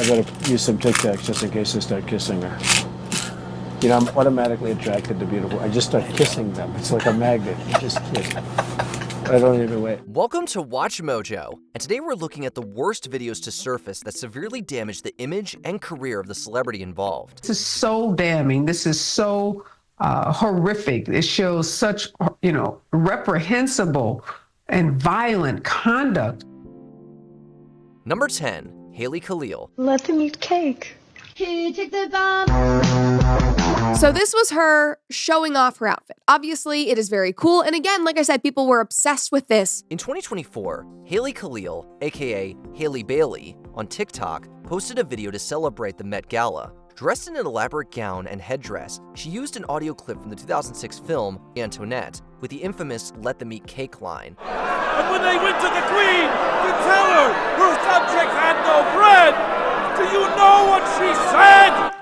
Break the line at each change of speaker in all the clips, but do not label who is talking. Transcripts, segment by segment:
gotta use some Tic Tacs just in case I start kissing her. You know, I'm automatically attracted to beautiful. I just start kissing them. It's like a magnet. You just kiss. I don't even wait.
Welcome to Watch Mojo, and today we're looking at the worst videos to surface that severely damage the image and career of the celebrity involved.
This is so damning. This is so horrific. It shows such, reprehensible and violent conduct.
Number 10, Khil.
Let them eat cake.
So this was her showing off her outfit. Obviously, it is very cool. And again, like I said, people were obsessed with this.
In 2024, Khil, aka Hailey Bailey, on TikTok, posted a video to celebrate the Met Gala. Dressed in an elaborate gown and headdress, she used an audio clip from the 2006 film Antoinette with the infamous "Let them eat cake" line.
And when they went to the Queen to tell her subjects had no bread, do you know what she said?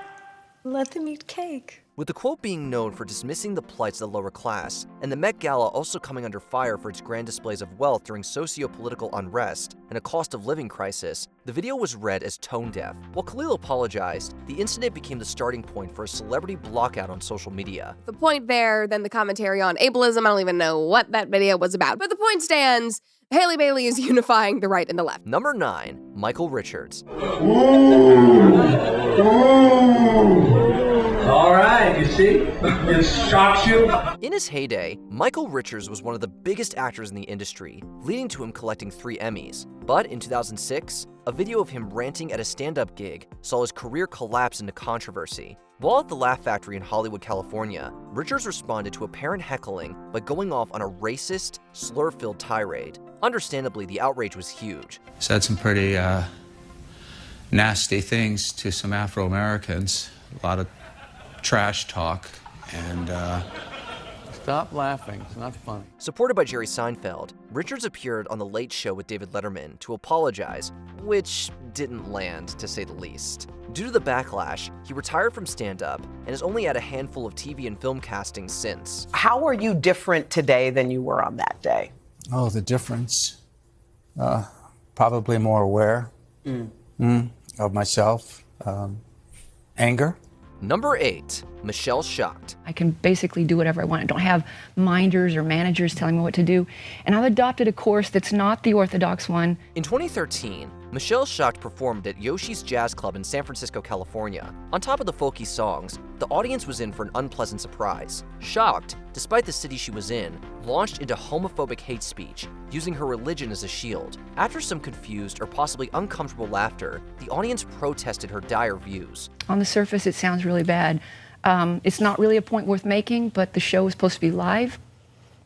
Let them eat cake.
With the quote being known for dismissing the plights of the lower class, and the Met Gala also coming under fire for its grand displays of wealth during socio-political unrest and a cost of living crisis, the video was read as tone-deaf. While Khil apologized, the incident became the starting point for a celebrity blockout on social media.
The point there, then the commentary on ableism, I don't even know what that video was about, but the point stands. Hailey Bailey is unifying the right and the left.
Number 9, Michael Richards.
All right, you see? It shocks you.
In his heyday, Michael Richards was one of the biggest actors in the industry, leading to him collecting 3 Emmys. But in 2006, a video of him ranting at a stand-up gig saw his career collapse into controversy. While at the Laugh Factory in Hollywood, California, Richards responded to apparent heckling by going off on a racist, slur-filled tirade. Understandably, the outrage was huge.
Said some pretty nasty things to some Afro-Americans, a lot of trash talk, and
Stop laughing. It's not funny.
Supported by Jerry Seinfeld, Richards appeared on The Late Show with David Letterman to apologize, which didn't land, to say the least. Due to the backlash, he retired from stand-up and has only had a handful of TV and film castings since.
How are you different today than you were on that day?
oh, the difference. Probably more aware of myself. Anger.
Number 8, Michelle Shocked.
I can basically do whatever I want. I don't have minders or managers telling me what to do. And I've adopted a course that's not the orthodox one.
In 2013, Michelle Shocked performed at Yoshi's Jazz Club in San Francisco, California. On top of the folky songs, the audience was in for an unpleasant surprise. Shocked, despite the city she was in, launched into homophobic hate speech, using her religion as a shield. After some confused or possibly uncomfortable laughter, the audience protested her dire views.
On the surface, it sounds really bad. It's not really a point worth making, but the show is supposed to be live,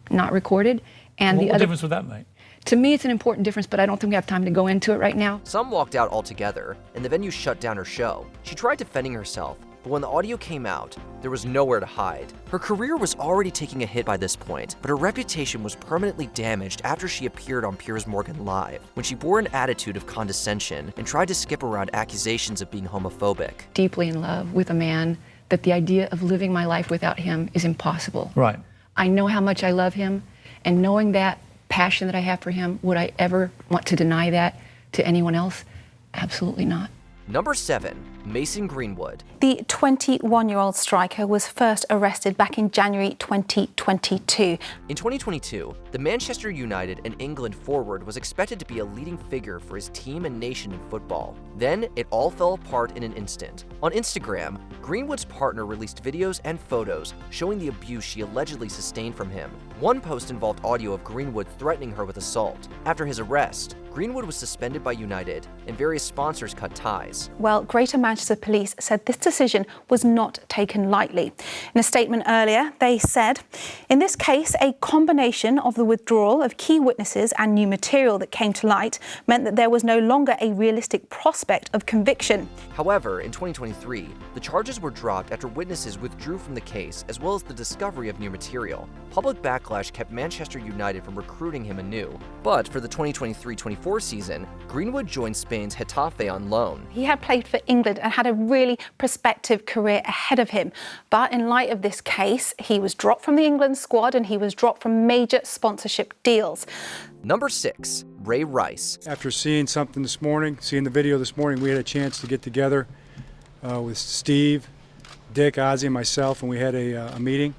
not recorded. And
What difference would that make?
To me, it's an important difference, but I don't think we have time to go into it right now.
Some walked out altogether, and the venue shut down her show. She tried defending herself, but when the audio came out, there was nowhere to hide. Her career was already taking a hit by this point, but her reputation was permanently damaged after she appeared on Piers Morgan Live, when she bore an attitude of condescension and tried to skip around accusations of being homophobic.
Deeply in love with a man that the idea of living my life without him is impossible.
Right.
I know how much I love him, and knowing that passion that I have for him, would I ever want to deny that to anyone else? Absolutely not.
Number 7, Mason Greenwood.
The 21-year-old striker was first arrested back in January 2022.
In 2022, the Manchester United and England forward was expected to be a leading figure for his team and nation in football. Then, it all fell apart in an instant. On Instagram, Greenwood's partner released videos and photos showing the abuse she allegedly sustained from him. One post involved audio of Greenwood threatening her with assault. After his arrest, Greenwood was suspended by United, and various sponsors cut ties.
Well, Greater Manchester Police said this decision was not taken lightly. In a statement earlier, they said, in this case, a combination of the withdrawal of key witnesses and new material that came to light meant that there was no longer a realistic prospect of conviction.
However, in 2023, the charges were dropped after witnesses withdrew from the case, as well as the discovery of new material. Public backlash kept Manchester United from recruiting him anew. But for the 2023-24 2024 season, Greenwood joined Spain's Getafe on loan.
He had played for England and had a really prospective career ahead of him. But in light of this case, he was dropped from the England squad and he was dropped from major sponsorship deals.
Number 6, Ray Rice.
After seeing something this morning, seeing the video this morning, we had a chance to get together with Steve, Dick, Ozzy, and myself, and we had a meeting.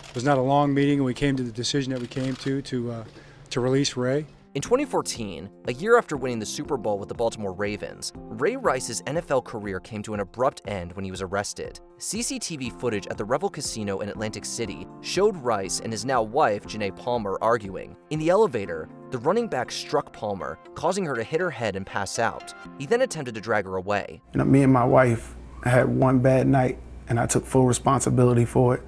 It was not a long meeting, and we came to the decision that we came to release Ray.
In 2014, a year after winning the Super Bowl with the Baltimore Ravens, Ray Rice's NFL career came to an abrupt end when he was arrested. CCTV footage at the Revel Casino in Atlantic City showed Rice and his now wife, Janae Palmer, arguing. In the elevator, the running back struck Palmer, causing her to hit her head and pass out. He then attempted to drag her away.
Me and my wife had one bad night, and I took full responsibility for it.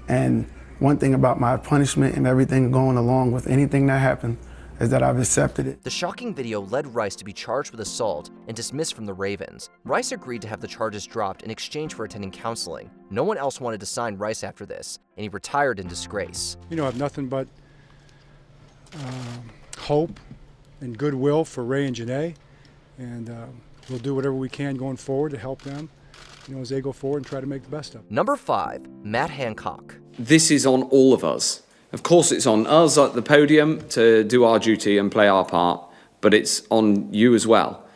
And one thing about my punishment and everything going along with anything that happened is that I've accepted it.
The shocking video led Rice to be charged with assault and dismissed from the Ravens. Rice agreed to have the charges dropped in exchange for attending counseling. No one else wanted to sign Rice after this, and he retired in disgrace.
I have nothing but hope and goodwill for Ray and Janae, and we'll do whatever we can going forward to help them, as they go forward and try to make the best of it.
Number 5, Matt Hancock.
This is on all of us. Of course, it's on us at the podium to do our duty and play our part, but it's on you as well.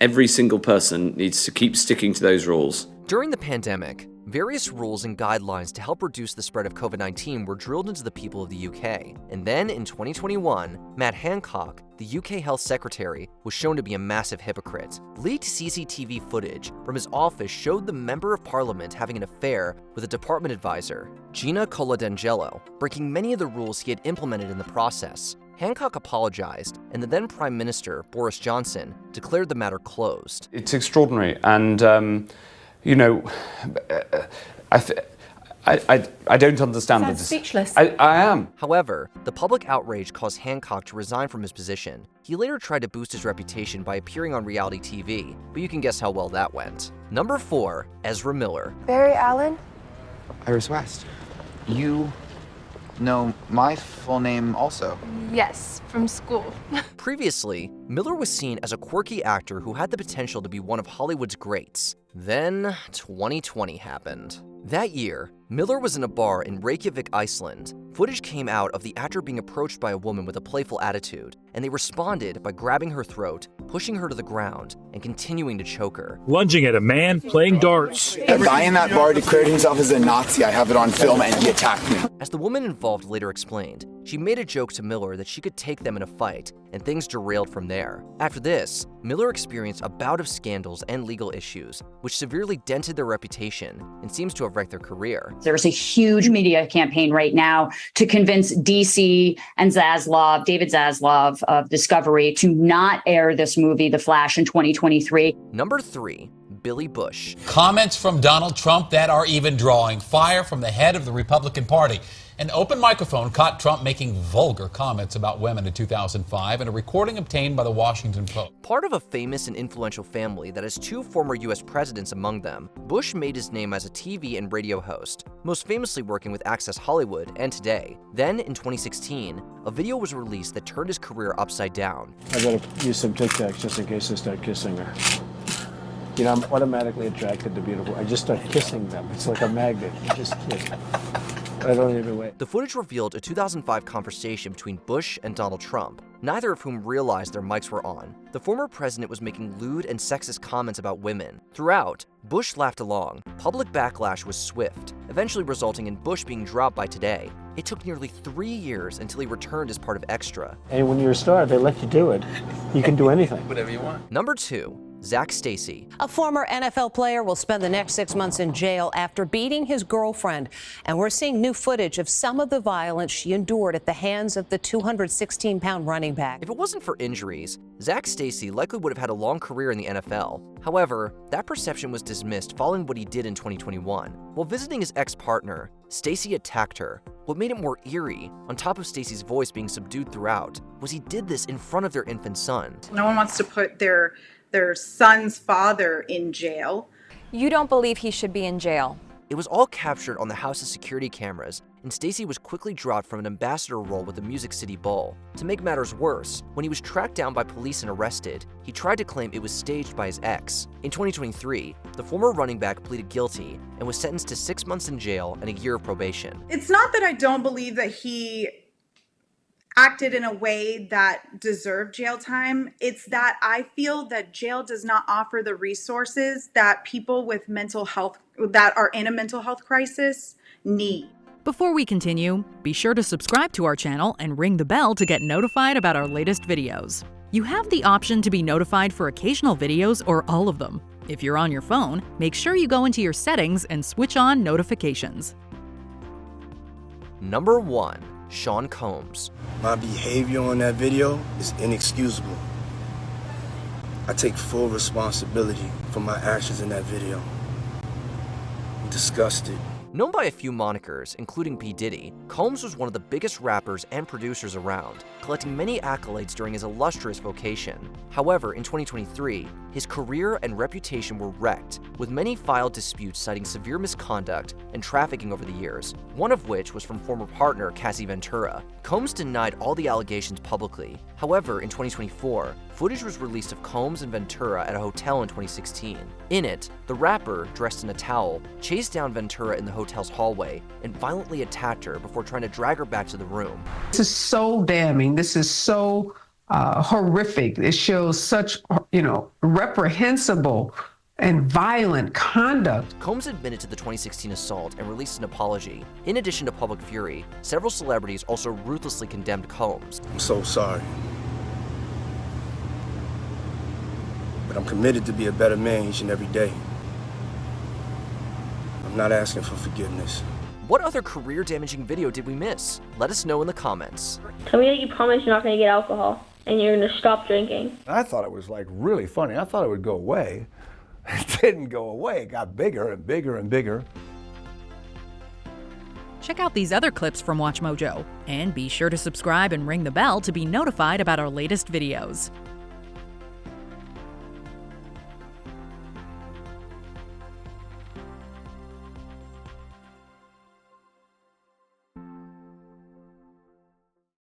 Every single person needs to keep sticking to those rules.
During the pandemic, various rules and guidelines to help reduce the spread of COVID-19 were drilled into the people of the UK. And then in 2021, Matt Hancock, the UK Health Secretary, was shown to be a massive hypocrite. Leaked CCTV footage from his office showed the Member of Parliament having an affair with a department advisor, Gina Coladangelo, breaking many of the rules he had implemented in the process. Hancock apologized, and the then Prime Minister, Boris Johnson, declared the matter closed.
It's extraordinary, and I don't understand
Sounds speechless.
I am.
However, the public outrage caused Hancock to resign from his position. He later tried to boost his reputation by appearing on reality TV, but you can guess how well that went. Number 4, Ezra Miller.
Barry Allen?
Iris West. You know my full name also?
Yes, from school.
Previously, Miller was seen as a quirky actor who had the potential to be one of Hollywood's greats. Then, 2020 happened. That year, Miller was in a bar in Reykjavik, Iceland. Footage came out of the actor being approached by a woman with a playful attitude, and they responded by grabbing her throat, pushing her to the ground, and continuing to choke her.
Lunging at a man playing darts.
A guy in that bar declared himself as a Nazi. I have it on film, and he attacked me.
As the woman involved later explained, she made a joke to Miller that she could take them in a fight, and things derailed from there. After this, Miller experienced a bout of scandals and legal issues, which severely dented their reputation and seems to have wrecked their career.
There's a huge media campaign right now to convince DC and David Zaslav of Discovery to not air this movie, The Flash, in 2023.
Number 3, Billy Bush.
Comments from Donald Trump that are even drawing fire from the head of the Republican Party. An open microphone caught Trump making vulgar comments about women in 2005 in a recording obtained by the Washington Post.
Part of a famous and influential family that has 2 former U.S. presidents among them, Bush made his name as a TV and radio host, most famously working with Access Hollywood and Today. Then, in 2016, a video was released that turned his career upside down.
I gotta use some Tic Tacs just in case I start kissing her. I'm automatically attracted to beautiful. I just start kissing them. It's like a magnet. You just kiss. I don't even wait.
The footage revealed a 2005 conversation between Bush and Donald Trump, neither of whom realized their mics were on. The former president was making lewd and sexist comments about women. Throughout, Bush laughed along. Public backlash was swift, eventually resulting in Bush being dropped by Today. It took nearly 3 years until he returned as part of Extra.
And when you're a star, they let you do it. You can do anything.
Whatever you want.
Number 2, Zach Stacy.
A former NFL player will spend the next 6 months in jail after beating his girlfriend. And we're seeing new footage of some of the violence she endured at the hands of the 216-pound running back.
If it wasn't for injuries, Zach Stacy likely would have had a long career in the NFL. However, that perception was dismissed following what he did in 2021. While visiting his ex-partner, Stacy attacked her. What made it more eerie, on top of Stacy's voice being subdued throughout, was he did this in front of their infant son.
No one wants to put their son's father in jail.
You don't believe he should be in jail?
It was all captured on the house's security cameras, and Stacy was quickly dropped from an ambassador role with the Music City Bowl. To make matters worse, when he was tracked down by police and arrested, he tried to claim it was staged by his ex. In 2023, the former running back pleaded guilty and was sentenced to 6 months in jail and a year of probation.
It's not that I don't believe that he acted in a way that deserved jail time. It's that I feel that jail does not offer the resources that people with mental health, that are in a mental health crisis, need.
Before we continue, be sure to subscribe to our channel and ring the bell to get notified about our latest videos. You have the option to be notified for occasional videos or all of them. If you're on your phone, make sure you go into your settings and switch on notifications.
Number 1. Sean Combs.
My behavior on that video is inexcusable. I take full responsibility for my actions in that video. I'm disgusted.
Known by a few monikers, including P. Diddy, Combs was one of the biggest rappers and producers around, collecting many accolades during his illustrious vocation. However, in 2023, his career and reputation were wrecked, with many filed disputes citing severe misconduct and trafficking over the years, one of which was from former partner Cassie Ventura. Combs denied all the allegations publicly. However, in 2024, footage was released of Combs and Ventura at a hotel in 2016. In it, the rapper, dressed in a towel, chased down Ventura in the hotel's hallway and violently attacked her before trying to drag her back to the room.
This is so damning. This is so horrific. It shows such, reprehensible and violent conduct.
Combs admitted to the 2016 assault and released an apology. In addition to public fury, several celebrities also ruthlessly condemned Combs.
I'm so sorry. But I'm committed to be a better man each and every day. I'm not asking for forgiveness.
What other career-damaging video did we miss? Let us know in the comments.
Tell me that you promise you're not going to get alcohol and you're going to stop drinking.
I thought it was like really funny. I thought it would go away. It didn't go away. It got bigger and bigger and bigger.
Check out these other clips from WatchMojo, and be sure to subscribe and ring the bell to be notified about our latest videos.